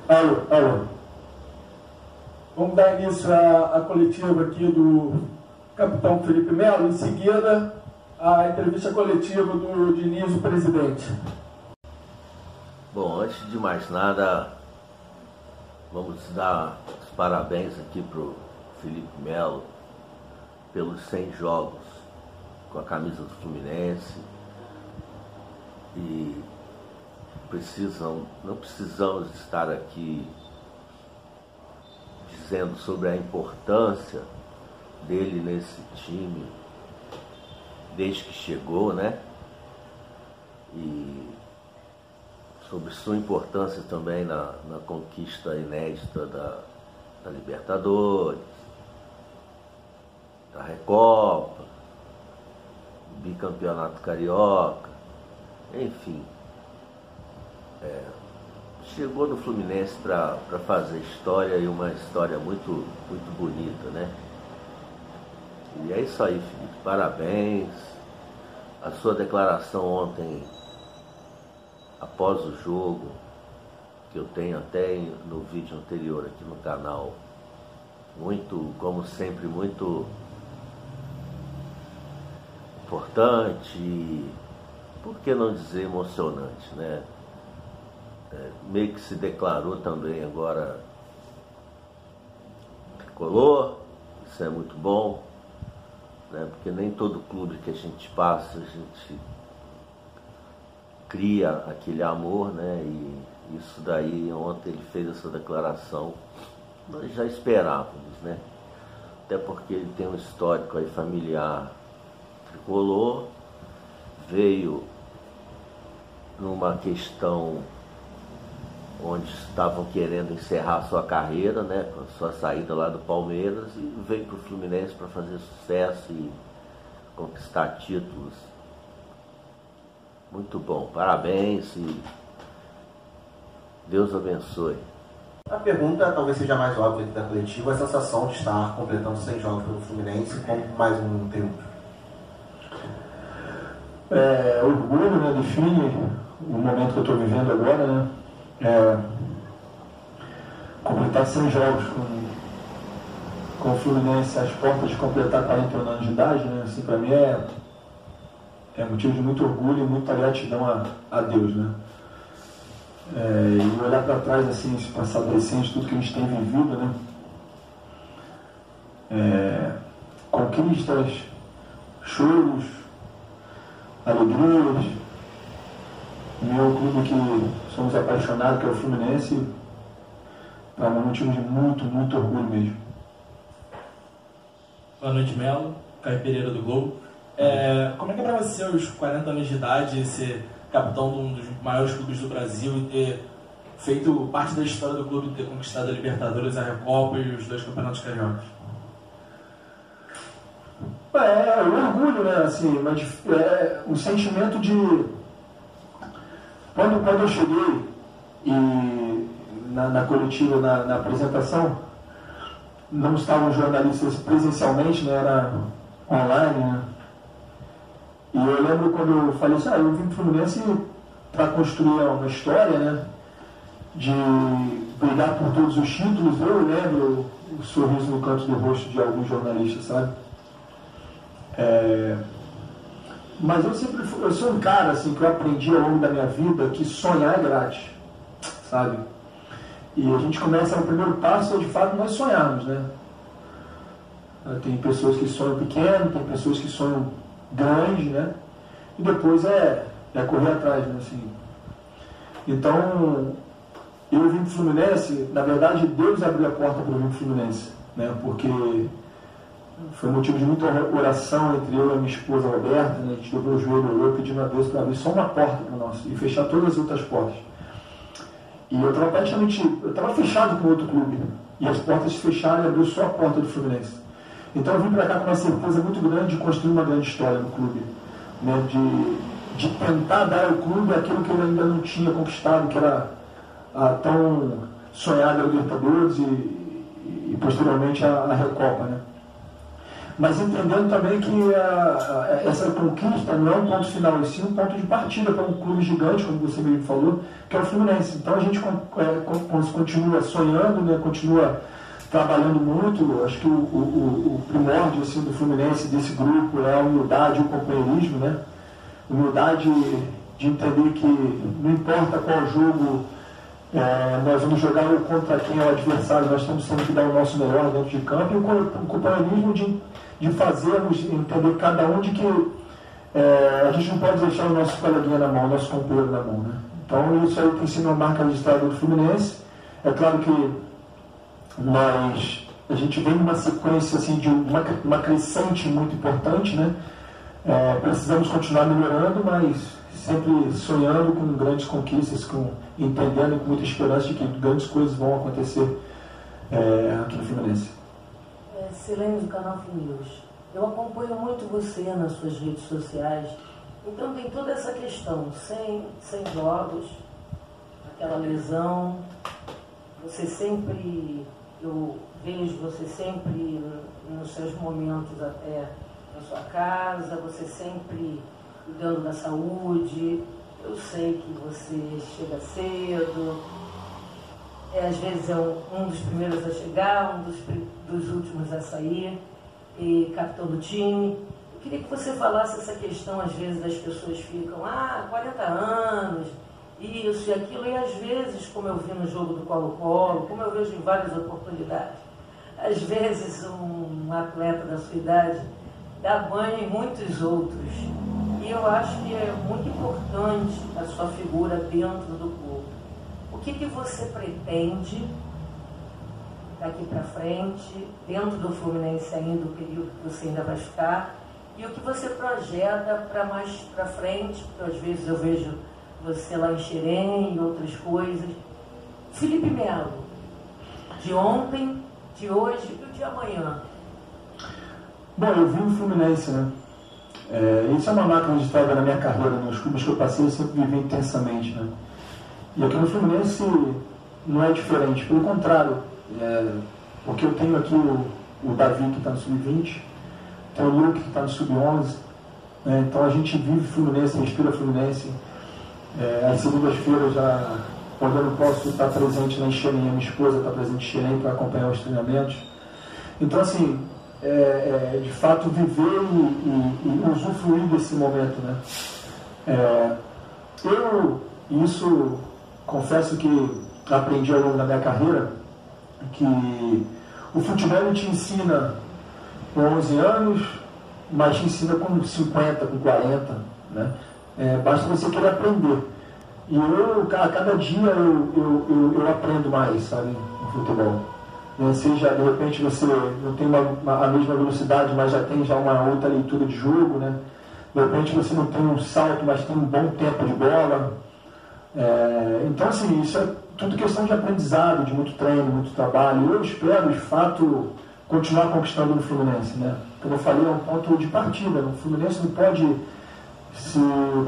Alô. Vamos dar início à coletiva aqui do capitão Felipe Melo, em seguida a entrevista coletiva do Diniz, o presidente. Bom, antes de mais nada, vamos dar os parabéns aqui para o Felipe Melo pelos 100 jogos com a camisa do Fluminense. E não precisamos estar aqui dizendo sobre a importância dele nesse time desde que chegou, né? E sobre sua importância também na conquista inédita da Libertadores, da Recopa, do bicampeonato carioca, enfim. Chegou no Fluminense para fazer história, e uma história muito, muito bonita, né? E é isso aí, Felipe, parabéns. A sua declaração ontem, após o jogo, que eu tenho até no vídeo anterior aqui no canal, muito, como sempre, muito importante e, por que não dizer, emocionante, né? Meio que se declarou também agora tricolor, isso é muito bom, né? Porque nem todo clube que a gente passa, a gente cria aquele amor, né? E isso daí, ontem ele fez essa declaração, nós já esperávamos, né? Até porque ele tem um histórico aí familiar tricolor, veio numa questão onde estavam querendo encerrar sua carreira, né, com a sua saída lá do Palmeiras, e veio para o Fluminense para fazer sucesso e conquistar títulos. Muito bom, parabéns e Deus abençoe. A pergunta talvez seja mais óbvia aqui da coletiva, a sensação de estar completando 100 jogos pelo Fluminense com mais um triunfo. Orgulho, né, define o momento que eu estou vivendo agora, né? Completar 100 jogos com o Fluminense às portas de completar 41 anos de idade, né? Assim, para mim é motivo de muito orgulho e muita gratidão a Deus, né? E olhar para trás, assim, esse passado recente, tudo que a gente tem vivido, né? Conquistas, choros, alegrias. Meu clube que somos apaixonados, que é o Fluminense, para mim é um motivo de muito, muito orgulho mesmo. Boa noite, Melo. Caio Pereira do Globo. Como é que é para você, aos 40 anos de idade, ser capitão de um dos maiores clubes do Brasil e ter feito parte da história do clube, ter conquistado a Libertadores, a Recopa e os 2 campeonatos cariocas? Um orgulho, né? Assim, mas um sentimento de... Quando eu cheguei e na coletiva, na apresentação, não estavam jornalistas presencialmente, né? Era online, né? E eu lembro quando eu falei assim, eu vim para o Fluminense para construir uma história, né? De brigar por todos os títulos. Eu lembro o sorriso no canto do rosto de alguns jornalistas, sabe? Mas eu sou um cara, assim, que eu aprendi ao longo da minha vida que sonhar é grátis, sabe? E a gente começa, o primeiro passo é de fato nós sonharmos, né? Tem pessoas que sonham pequeno, tem pessoas que sonham grande, né? E depois é correr atrás, né? Assim. Então, eu vim para o Fluminense, na verdade Deus abriu a porta para eu vir para o Fluminense, né? Porque foi motivo de muita oração entre eu e a minha esposa Roberta, né? A gente dobrou o joelho, orou pedindo a Deus para abrir só uma porta para nós e fechar todas as outras portas. E eu estava fechado com outro clube, e as portas se fecharam e abriu só a porta do Fluminense. Então eu vim para cá com uma certeza muito grande de construir uma grande história no clube, né? De tentar dar ao clube aquilo que ele ainda não tinha conquistado, que era a tão sonhada Libertadores e posteriormente a Recopa, né? mas entendendo também que essa conquista não é um ponto final, e sim um ponto de partida para um clube gigante, como você mesmo falou, que é o Fluminense. Então a gente continua sonhando, né, continua trabalhando muito. Acho que o primórdio assim, do Fluminense, desse grupo, é a humildade e o companheirismo, né? Humildade de entender que não importa qual jogo nós vamos jogar contra quem é o adversário, nós temos sempre que dar o nosso melhor dentro de campo, e o companheirismo de fazermos entender cada um de que a gente não pode deixar o nosso coleguinha na mão, o nosso companheiro na mão, né? Então isso aí tem sido uma marca registrada do Fluminense. É claro que a gente vem numa sequência assim, de uma crescente muito importante, né? Precisamos continuar melhorando, mas sempre sonhando com grandes conquistas, entendendo e com muita esperança de que grandes coisas vão acontecer aqui no Fluminense. Silêncio do canal Finews. Eu acompanho muito você nas suas redes sociais, então tem toda essa questão, sem jogos, aquela lesão, você sempre, eu vejo você sempre nos seus momentos até na sua casa, você sempre cuidando da saúde. Eu sei que você chega cedo, às vezes é um dos primeiros a chegar, um dos últimos a sair, e capitão do time. Eu queria que você falasse essa questão, às vezes as pessoas ficam, 40 anos, isso e aquilo, e às vezes, como eu vi no jogo do Colo-Colo, como eu vejo em várias oportunidades, às vezes um atleta da sua idade dá banho em muitos outros. E eu acho que é muito importante a sua figura dentro do clube. O que você pretende daqui para frente, dentro do Fluminense ainda, o período que você ainda vai ficar, e o que você projeta para mais para frente, porque às vezes eu vejo você lá em Xerém e outras coisas. Felipe Melo, de ontem, de hoje e o de amanhã. Bom, eu vi o Fluminense, né? Isso é uma marca registrada na minha carreira, nos clubes que eu passei, eu sempre vivi intensamente, né? E aqui no Fluminense não é diferente, pelo contrário, porque eu tenho aqui o Davi, que está no Sub-20, tem o Luke, que está no Sub-11, né? Então a gente vive Fluminense, respira Fluminense. Às segundas-feiras, quando eu não posso estar presente na Xerém, a minha esposa está presente em Xerém para acompanhar os treinamentos. Então, assim, de fato viver e usufruir desse momento, né? Isso confesso que aprendi ao longo da minha carreira, que o futebol te ensina com 11 anos, mas te ensina com 50, com 40, né? Basta você querer aprender. E a cada dia eu aprendo mais, sabe, no futebol. Seja, de repente, você não tem a mesma velocidade, mas já tem uma outra leitura de jogo, né? De repente você não tem um salto, mas tem um bom tempo de bola. Então, assim, isso é tudo questão de aprendizado, de muito treino, muito trabalho. Eu espero, de fato, continuar conquistando no Fluminense, né? Como eu falei, é um ponto de partida. O Fluminense não pode se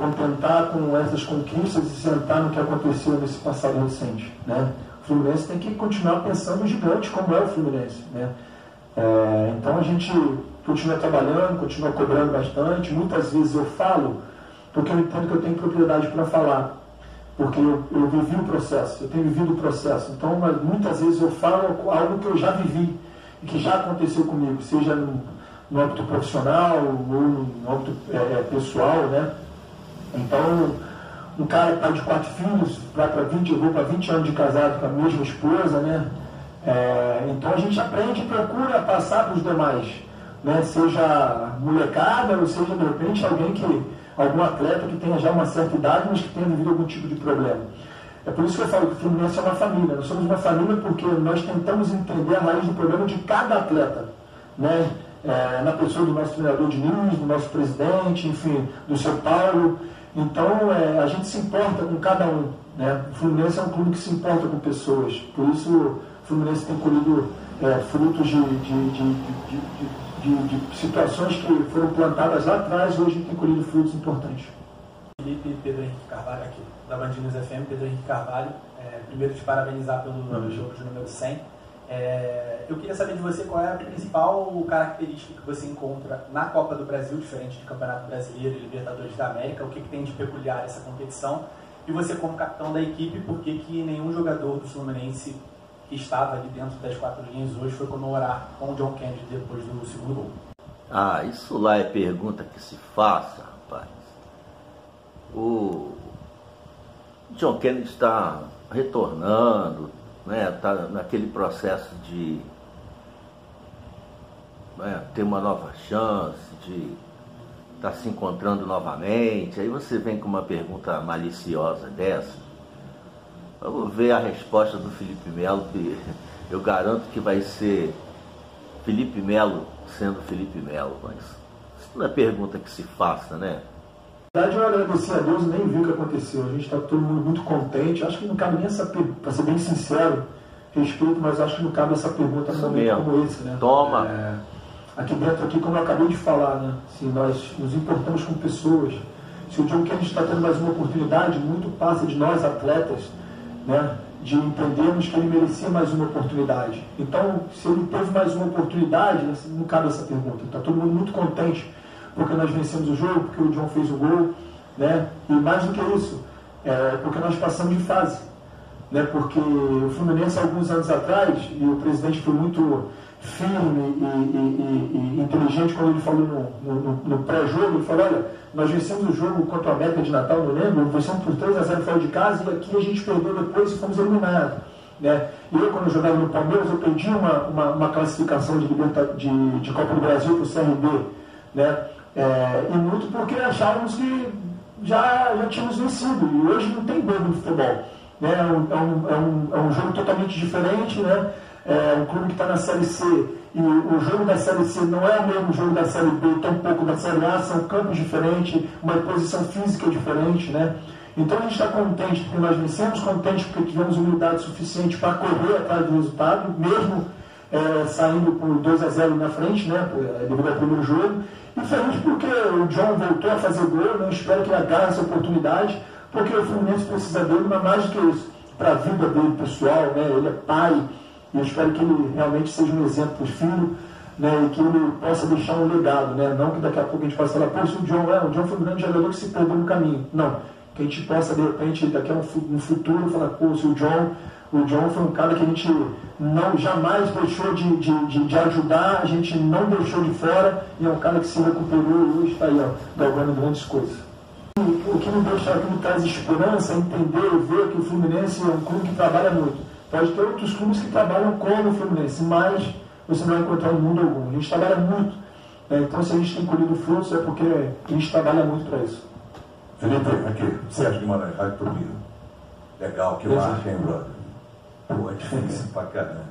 contentar com essas conquistas e sentar no que aconteceu nesse passado recente, né? O Fluminense tem que continuar pensando gigante como é o Fluminense, né? Então a gente continua trabalhando, continua cobrando bastante. Muitas vezes eu falo porque eu entendo que eu tenho propriedade para falar, porque eu vivi o processo, eu tenho vivido o processo. Então muitas vezes eu falo algo que eu já vivi e que já aconteceu comigo, seja no âmbito profissional ou no âmbito pessoal, né? Então, um cara que pai de 4 filhos, eu vou para 20 anos de casado com a mesma esposa, né? Então a gente aprende e procura passar para os demais, né? Seja molecada ou seja, de repente, algum atleta que tenha já uma certa idade, mas que tenha vivido algum tipo de problema. É por isso que eu falo que o Fluminense é uma família. Nós somos uma família porque nós tentamos entender a raiz do problema de cada atleta, né? Na pessoa do nosso treinador Diniz, do nosso presidente, enfim, do seu Paulo. Então, a gente se importa com cada um, né? O Fluminense é um clube que se importa com pessoas. Por isso, o Fluminense tem colhido frutos de situações que foram plantadas lá atrás, hoje tem colhido frutos importantes. Felipe e Pedro Henrique Carvalho aqui, da Band News FM. Pedro Henrique Carvalho, primeiro te parabenizar pelo jogo de número 100. Eu queria saber de você qual é a principal característica que você encontra na Copa do Brasil, diferente de Campeonato Brasileiro e Libertadores da América, o que tem de peculiar essa competição, e você como capitão da equipe, por que nenhum jogador do Fluminense que estava ali dentro das 4 linhas hoje foi comemorar com o John Kennedy depois do segundo gol? Ah, isso lá é pergunta que se faça, rapaz. O John Kennedy está retornando, né? Está naquele processo de ter uma nova chance, de estar se encontrando novamente. Aí você vem com uma pergunta maliciosa dessa. Vamos ver a resposta do Felipe Melo, que eu garanto que vai ser Felipe Melo sendo Felipe Melo, mas isso não é pergunta que se faça, né? Na verdade, eu agradeci a Deus e nem vi o que aconteceu. A gente está todo mundo muito contente. Acho que não cabe nem essa pergunta, para ser bem sincero, respeito, mas acho que não cabe essa pergunta num momento como esse, né? Toma! Aqui dentro, como eu acabei de falar, né? Assim, nós nos importamos com pessoas. Se o John Kennedy está tendo mais uma oportunidade, muito passa de nós, atletas, né? De entendermos que ele merecia mais uma oportunidade. Então, se ele teve mais uma oportunidade, não cabe essa pergunta. Está todo mundo muito contente porque nós vencemos o jogo, porque o John fez o gol, né? E mais do que isso, porque nós passamos de fase, né? Porque o Fluminense, alguns anos atrás, e o presidente foi muito firme e inteligente quando ele falou no pré-jogo, ele falou: olha, nós vencemos o jogo contra a América de Natal, não lembro, vencemos por 3-0 fora de casa, e aqui a gente perdeu depois e fomos eliminados, né? E eu, quando eu jogava no Palmeiras, eu pedi uma classificação de Copa do Brasil para o CRB, né? E muito porque achávamos que já tínhamos vencido, e hoje não tem bobo no futebol, né? É um jogo totalmente diferente, né? É um clube que está na Série C, e o jogo da Série C não é o mesmo jogo da Série B, tampouco da Série A, são campos diferentes, uma posição física diferente, né? Então a gente está contente porque nós vencemos, contente porque tivemos humildade suficiente para correr atrás do resultado, mesmo saindo por 2-0 na frente, né? Devido ao primeiro jogo, e feliz porque o John voltou a fazer gol, né? Espero que ele agarre essa oportunidade, porque o Fluminense precisa dele, mas mais do que isso, para a vida dele pessoal, né? Ele é pai, e eu espero que ele realmente seja um exemplo para os filhos, né? E que ele possa deixar um legado, né? Não que daqui a pouco a gente possa falar: pô, se o John foi um grande jogador que se perdeu no caminho. Não, que a gente possa, de repente, daqui a um futuro, falar: pô, se o John foi um cara que a gente jamais deixou de ajudar, a gente não deixou de fora, e é um cara que se recuperou e hoje está aí, ó, galgando grandes coisas. O que me traz esperança é entender e ver que o Fluminense é um clube que trabalha muito. Pode ter outros clubes que trabalham como o Fluminense, mas você não vai encontrar no mundo algum. A gente trabalha muito, né? Então, se a gente tem colhido frutos, é porque a gente trabalha muito para isso. Felipe, aqui, Sérgio Guimarães, Rádio Turbina. Legal, que marca, hein, brother? Pô, é difícil pra caramba.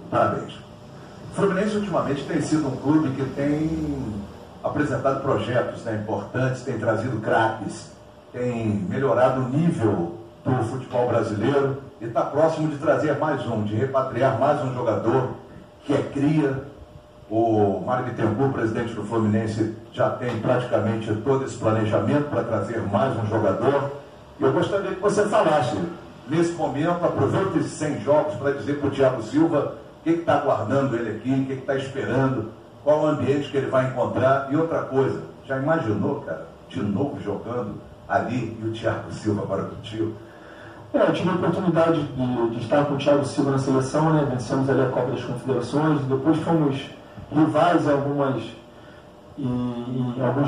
Parabéns. O Fluminense, ultimamente, tem sido um clube que tem apresentado projetos, né, importantes, tem trazido craques, tem melhorado o nível do futebol brasileiro e está próximo de trazer mais um, de repatriar mais um jogador que é cria. O Mário Bittencourt, presidente do Fluminense, já tem praticamente todo esse planejamento para trazer mais um jogador. E eu gostaria que você falasse, nesse momento, aproveite esses 100 jogos para dizer para o Thiago Silva o que está aguardando ele aqui, o que está esperando, qual o ambiente que ele vai encontrar. E outra coisa, já imaginou, cara, de novo jogando ali e o Thiago Silva agora contigo? Eu tive a oportunidade de estar com o Thiago Silva na seleção, né? Vencemos ali a Copa das Confederações, depois fomos rivais em alguns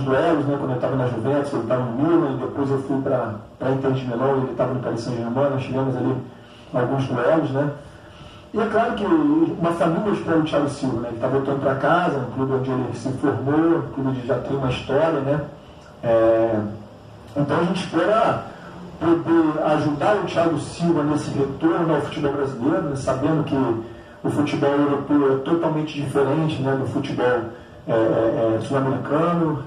duelos, né? Quando eu estava na Juventus, ele estava no Milan, e depois eu fui para Inter de Milão, ele estava no Paris Saint-Germain, nós tivemos ali alguns duelos, né? E é claro que uma família esperou o Thiago Silva, né? Ele está voltando para casa, um clube onde ele se formou, um clube que já tem uma história, né? Então a gente espera poder ajudar o Thiago Silva nesse retorno ao futebol brasileiro, né? Sabendo que o futebol europeu é totalmente diferente, né, do futebol sul-americano,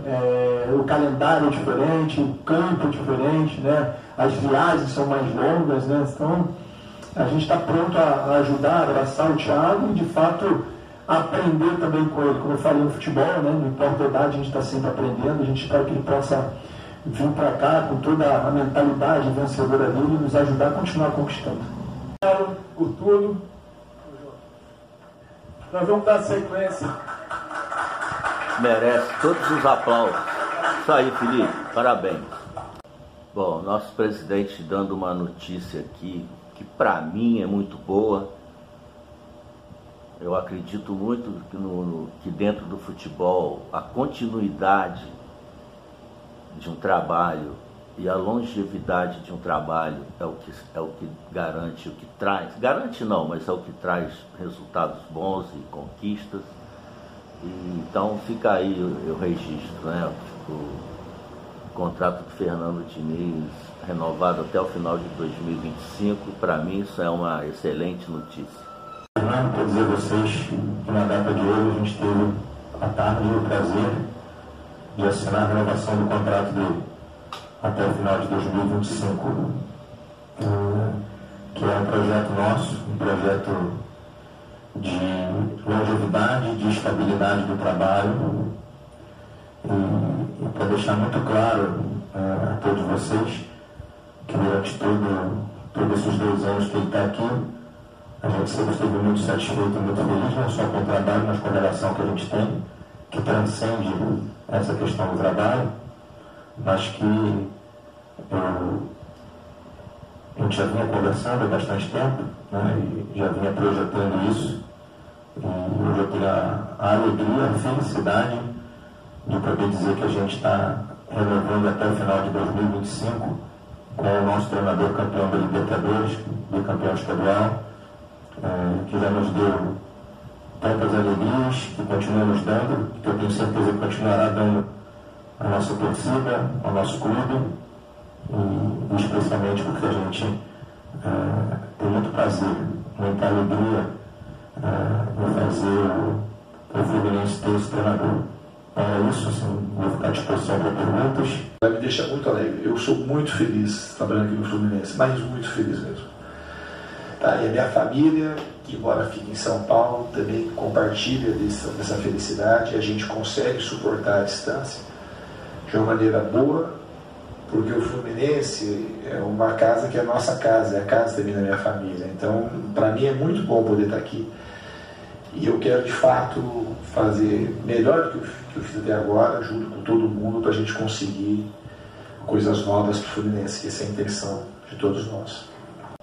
o calendário é diferente, o campo é diferente, né? As viagens são mais longas, né? Então a gente está pronto a ajudar, a abraçar o Thiago e de fato aprender também com ele. Como eu falei no futebol, né? Não importa a idade, a gente está sempre aprendendo, a gente espera que ele possa vir para cá com toda a mentalidade vencedora dele e nos ajudar a continuar conquistando. Por tudo. Nós vamos dar sequência. Merece todos os aplausos. Isso aí, Felipe, parabéns. Bom, nosso presidente dando uma notícia aqui que para mim é muito boa. Eu acredito muito que dentro do futebol a continuidade de um trabalho e a longevidade de um trabalho é o que garante, o que traz, garante não, mas é o que traz resultados bons e conquistas. E, então fica aí o registro, né? O contrato do Fernando Diniz renovado até o final de 2025, para mim isso é uma excelente notícia. Fernando, quero dizer a vocês que na data de hoje a gente teve à tarde o prazer de assinar a renovação do contrato dele até o final de 2025, que é um projeto nosso, um projeto de longevidade, de estabilidade do trabalho. E para deixar muito claro a todos vocês que durante todos esses 2 anos que ele está aqui, a gente sempre esteve muito satisfeito e muito feliz, não só com o trabalho, mas com a relação que a gente tem, que transcende essa questão do trabalho, mas que a gente já vinha conversando há bastante tempo, né, e já vinha projetando isso. E hoje eu tenho a alegria, a felicidade de poder dizer que a gente está renovando até o final de 2025 com o nosso treinador campeão da Libertadores, bicampeão estadual, que já nos deu tantas alegrias, que continua nos dando, que eu tenho certeza que continuará dando à nossa torcida, ao nosso clube, e especialmente porque a gente tem muito prazer, muita alegria em fazer o Fluminense ter esse treinador. É isso, assim, vou ficar à disposição para perguntas. Me deixa muito alegre. Eu sou muito feliz trabalhando aqui no Fluminense, mas muito feliz mesmo. Tá? E a minha família, que embora fique em São Paulo, também compartilha dessa felicidade. A gente consegue suportar a distância de uma maneira boa, porque o Fluminense é uma casa que é a nossa casa, é a casa também da minha família. Então, para mim é muito bom poder estar aqui. E eu quero, de fato, fazer melhor do que eu fiz até agora, junto com todo mundo, para a gente conseguir coisas novas para o Fluminense, que essa é a intenção de todos nós.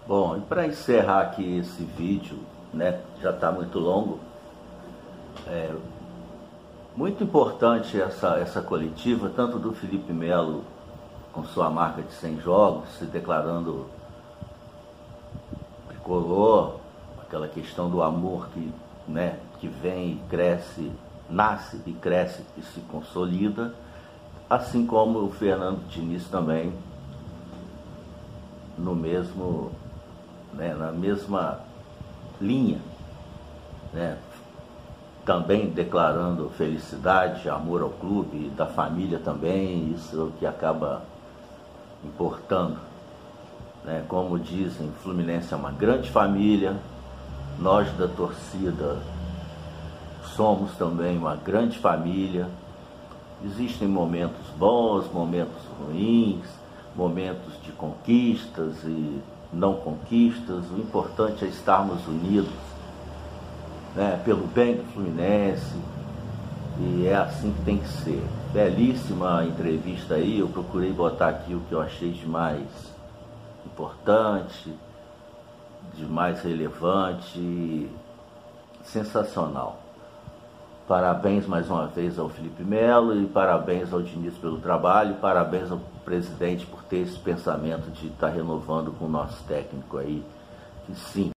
Bom, e para encerrar aqui esse vídeo, né, já está muito longo, muito importante essa coletiva, tanto do Felipe Melo, com sua marca de 100 jogos, se declarando tricolor, aquela questão do amor que vem e cresce, nasce e cresce e se consolida, assim como o Fernando Diniz também, na mesma linha, né? Também declarando felicidade, amor ao clube, da família também, isso é o que acaba importando, né? Como dizem, o Fluminense é uma grande família, nós da torcida somos também uma grande família. Existem momentos bons, momentos ruins, momentos de conquistas e não conquistas. O importante é estarmos unidos, né, pelo bem do Fluminense, e é assim que tem que ser. Belíssima entrevista aí, eu procurei botar aqui o que eu achei de mais importante, de mais relevante e sensacional. Parabéns mais uma vez ao Felipe Melo e parabéns ao Diniz pelo trabalho, parabéns ao presidente por ter esse pensamento de estar renovando com o nosso técnico aí, que sim,